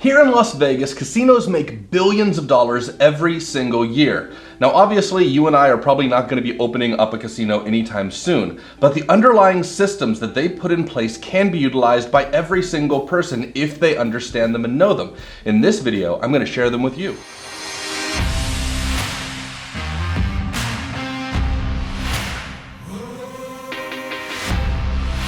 Here in Las Vegas, casinos make billions of dollars every single year. Now obviously you and I are probably not going to be opening up a casino anytime soon, but the underlying systems that they put in place can be utilized by every single person if they understand them and know them. In this video, I'm going to share them with you.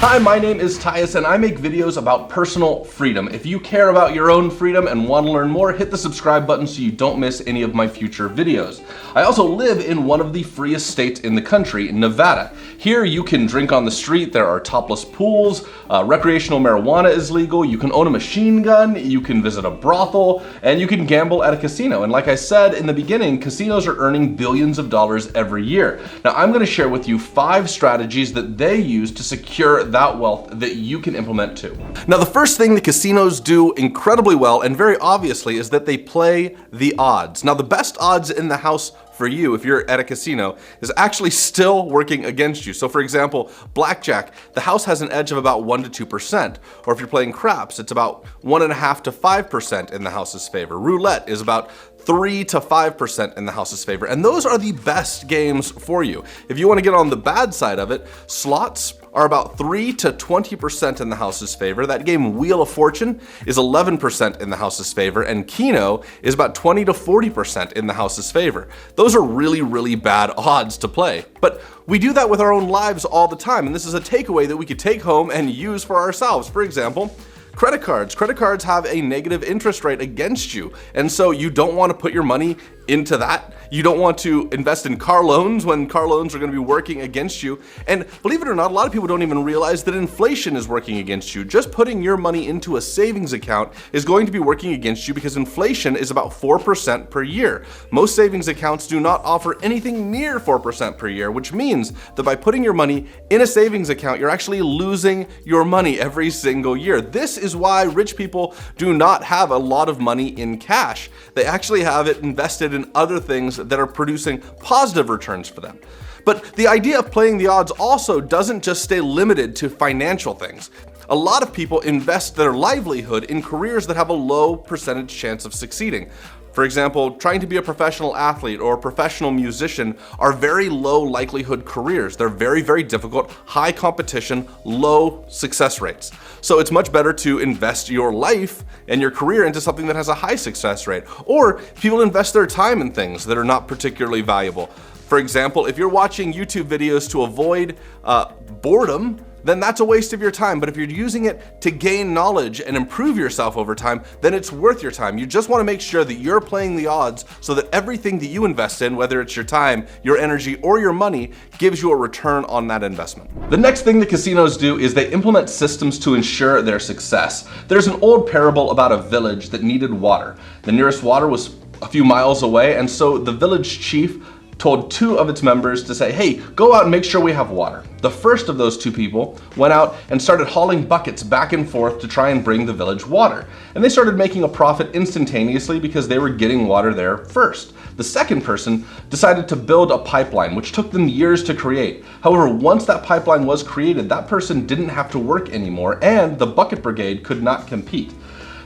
Hi, my name is Tyus and I make videos about personal freedom. If you care about your own freedom and want to learn more, hit the subscribe button so you don't miss any of my future videos. I also live in one of the freest states in the country, Nevada. Here you can drink on the street, there are topless pools, recreational marijuana is legal, you can own a machine gun, you can visit a brothel, and you can gamble at a casino. And like I said in the beginning, casinos are earning billions of dollars every year. Now I'm going to share with you 5 strategies that they use to secure that wealth that you can implement too. Now the first thing the casinos do incredibly well and very obviously is that they play the odds. Now the best odds in the house for you if you're at a casino is actually still working against you. So for example, blackjack, the house has an edge of about 1 to 2%. Or if you're playing craps, it's about 1.5 to 5% in the house's favor. Roulette is about 3 to 5% in the house's favor. And those are the best games for you. If you want to get on the bad side of it, slots are about 3 to 20% in the house's favor. That game Wheel of Fortune is 11% in the house's favor, and Keno is about 20 to 40% in the house's favor. Those are really, really bad odds to play. But we do that with our own lives all the time, and this is a takeaway that we could take home and use for ourselves. For example, credit cards. Credit cards have a negative interest rate against you, and so you don't want to put your money into that. You don't want to invest in car loans when car loans are going to be working against you. And believe it or not, a lot of people don't even realize that inflation is working against you. Just putting your money into a savings account is going to be working against you because inflation is about 4% per year. Most savings accounts do not offer anything near 4% per year, which means that by putting your money in a savings account, you're actually losing your money every single year. This is why rich people do not have a lot of money in cash. They actually have it invested in other things that are producing positive returns for them. But the idea of playing the odds also doesn't just stay limited to financial things. A lot of people invest their livelihood in careers that have a low percentage chance of succeeding. For example, trying to be a professional athlete or a professional musician are very low likelihood careers. They're very, very difficult, high competition, low success rates. So it's much better to invest your life and your career into something that has a high success rate. Or people invest their time in things that are not particularly valuable. For example, if you're watching YouTube videos to avoid boredom, then that's a waste of your time. But if you're using it to gain knowledge and improve yourself over time, then it's worth your time. You just want to make sure that you're playing the odds so that everything that you invest in, whether it's your time, your energy, or your money, gives you a return on that investment. The next thing the casinos do is they implement systems to ensure their success. There's an old parable about a village that needed water. The nearest water was a few miles away, and so the village chief told 2 of its members to say, hey, go out and make sure we have water. The first of those 2 people went out and started hauling buckets back and forth to try and bring the village water. And they started making a profit instantaneously because they were getting water there first. The second person decided to build a pipeline, which took them years to create. However, once that pipeline was created, that person didn't have to work anymore, and the bucket brigade could not compete.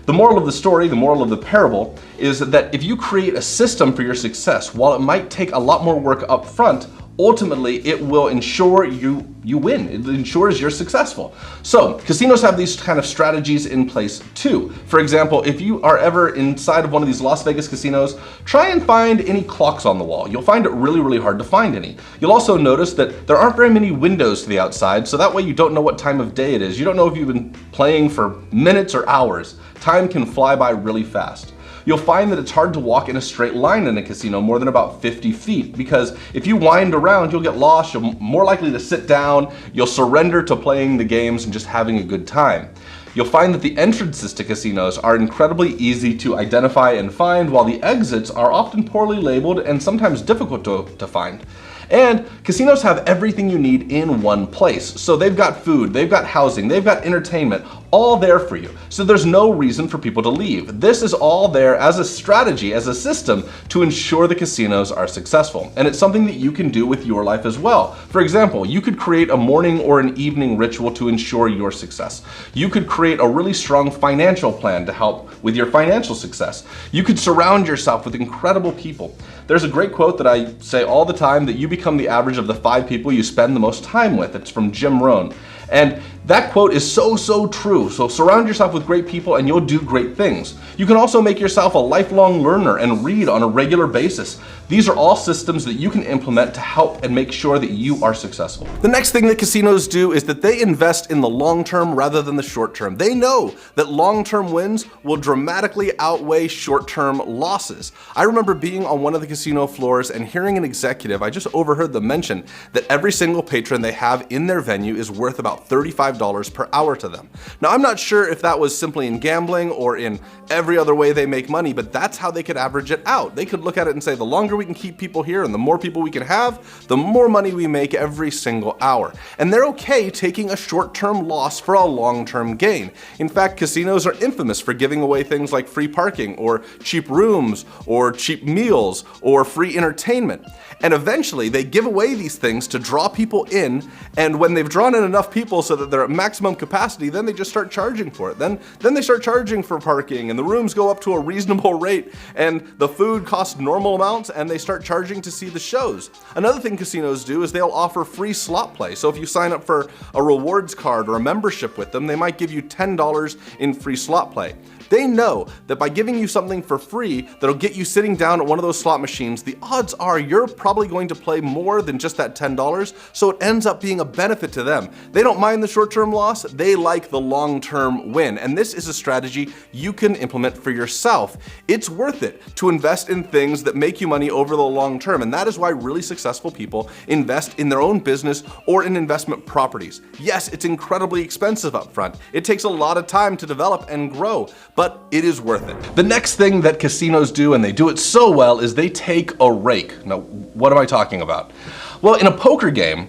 The moral of the story, the moral of the parable, is that if you create a system for your success, while it might take a lot more work up front, ultimately it will ensure you win. It ensures you're successful. So casinos have these kind of strategies in place too. For example, if you are ever inside of one of these Las Vegas casinos, try and find any clocks on the wall. You'll find it really, really hard to find any. You'll also notice that there aren't very many windows to the outside, so that way you don't know what time of day it is. You don't know if you've been playing for minutes or hours. Time can fly by really fast. You'll find that it's hard to walk in a straight line in a casino more than about 50 feet because if you wind around, you'll get lost, you're more likely to sit down, you'll surrender to playing the games and just having a good time. You'll find that the entrances to casinos are incredibly easy to identify and find, while the exits are often poorly labeled and sometimes difficult to find. And casinos have everything you need in one place. So they've got food, they've got housing, they've got entertainment, all there for you. So there's no reason for people to leave. This is all there as a strategy, as a system to ensure the casinos are successful. And it's something that you can do with your life as well. For example, you could create a morning or an evening ritual to ensure your success. You could create a really strong financial plan to help with your financial success. You could surround yourself with incredible people. There's a great quote that I say all the time, that you become the average of the 5 people you spend the most time with. It's from Jim Rohn. And that quote is so true. So surround yourself with great people and you'll do great things. You can also make yourself a lifelong learner and read on a regular basis. These are all systems that you can implement to help and make sure that you are successful. The next thing that casinos do is that they invest in the long term rather than the short term. They know that long-term wins will dramatically outweigh short-term losses. I remember being on one of the casino floors and hearing an executive, I just overheard them mention that every single patron they have in their venue is worth about $35 per hour to them. Now, I'm not sure if that was simply in gambling or in every other way they make money, but that's how they could average it out. They could look at it and say, the longer we can keep people here and the more people we can have, the more money we make every single hour. And they're okay taking a short-term loss for a long-term gain. In fact, casinos are infamous for giving away things like free parking or cheap rooms or cheap meals or free entertainment. And eventually they give away these things to draw people in, and when they've drawn in enough people so that they're at maximum capacity, then they just start charging for it. Then they start charging for parking, and the rooms go up to a reasonable rate, and the food costs normal amounts, and they start charging to see the shows. Another thing casinos do is they'll offer free slot play. So if you sign up for a rewards card or a membership with them, they might give you $10 in free slot play. They know that by giving you something for free that'll get you sitting down at one of those slot machines, the odds are you're probably going to play more than just that $10, so it ends up being a benefit to them. They don't mind the short-term loss, they like the long-term win, and this is a strategy you can implement for yourself. It's worth it to invest in things that make you money over the long term, and that is why really successful people invest in their own business or in investment properties. Yes, it's incredibly expensive up front. It takes a lot of time to develop and grow, but it is worth it. The next thing that casinos do, and they do it so well, is they take a rake. Now, what am I talking about? Well, in a poker game,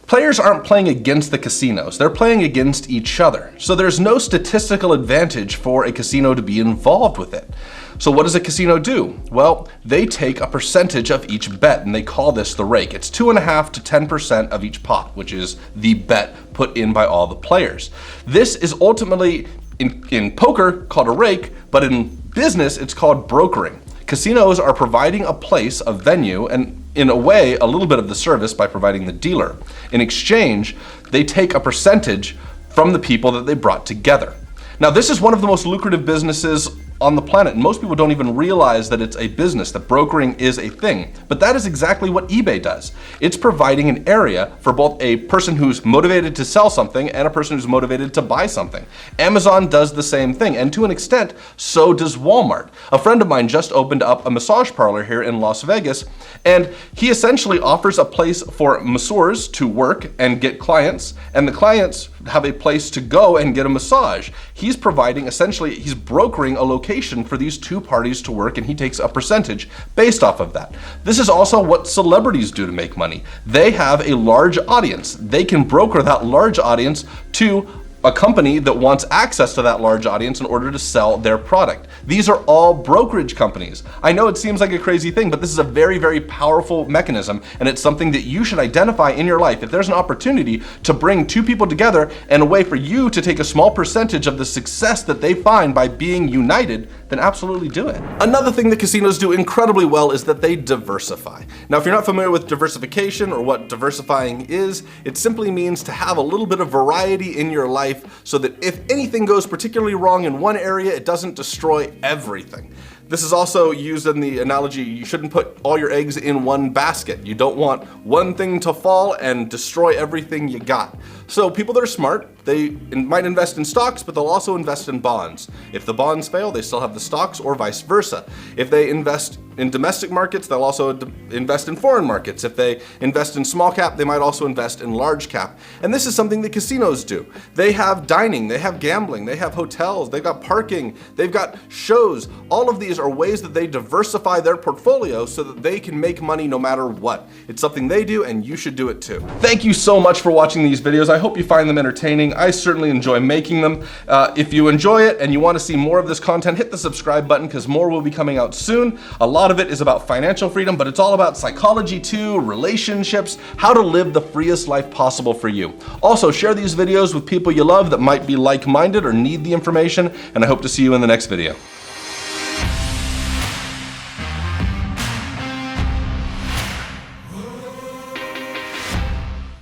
players aren't playing against the casinos, they're playing against each other. So there's no statistical advantage for a casino to be involved with it. So what does a casino do? Well, they take a percentage of each bet, and they call this the rake. It's 2.5% to 10% of each pot, which is the bet put in by all the players. This is ultimately, in poker, called a rake, but in business, it's called brokering. Casinos are providing a place, a venue, and in a way, a little bit of the service by providing the dealer. In exchange, they take a percentage from the people that they brought together. Now, this is one of the most lucrative businesses on the planet, and most people don't even realize that it's a business, that brokering is a thing. But that is exactly what eBay does. It's providing an area for both a person who's motivated to sell something and a person who's motivated to buy something. Amazon does the same thing, and to an extent, so does Walmart. A friend of mine just opened up a massage parlor here in Las Vegas, and he essentially offers a place for masseurs to work and get clients, and the clients have a place to go and get a massage. He's providing, essentially, he's brokering a location for these two parties to work, and he takes a percentage based off of that. This is also what celebrities do to make money. They have a large audience. They can broker that large audience to a company that wants access to that large audience in order to sell their product. These are all brokerage companies. I know it seems like a crazy thing, but this is a very, very powerful mechanism, and it's something that you should identify in your life. If there's an opportunity to bring two people together and a way for you to take a small percentage of the success that they find by being united, then absolutely do it. Another thing that casinos do incredibly well is that they diversify. Now, if you're not familiar with diversification or what diversifying is, it simply means to have a little bit of variety in your life so that if anything goes particularly wrong in one area, it doesn't destroy everything. This is also used in the analogy, you shouldn't put all your eggs in one basket. You don't want one thing to fall and destroy everything you got. So people that are smart, they might invest in stocks, but they'll also invest in bonds. If the bonds fail, they still have the stocks, or vice versa. If they invest in domestic markets, they'll also invest in foreign markets. If they invest in small cap, they might also invest in large cap. And this is something that casinos do. They have dining, they have gambling, they have hotels, they've got parking, they've got shows. All of these strategies are ways that they diversify their portfolio so that they can make money no matter what. It's something they do, and you should do it too. Thank you so much for watching these videos. I hope you find them entertaining. I certainly enjoy making them. If you enjoy it and you want to see more of this content, hit the subscribe button because more will be coming out soon. A lot of it is about financial freedom, but it's all about psychology too, relationships, how to live the freest life possible for you. Also, share these videos with people you love that might be like-minded or need the information, and I hope to see you in the next video.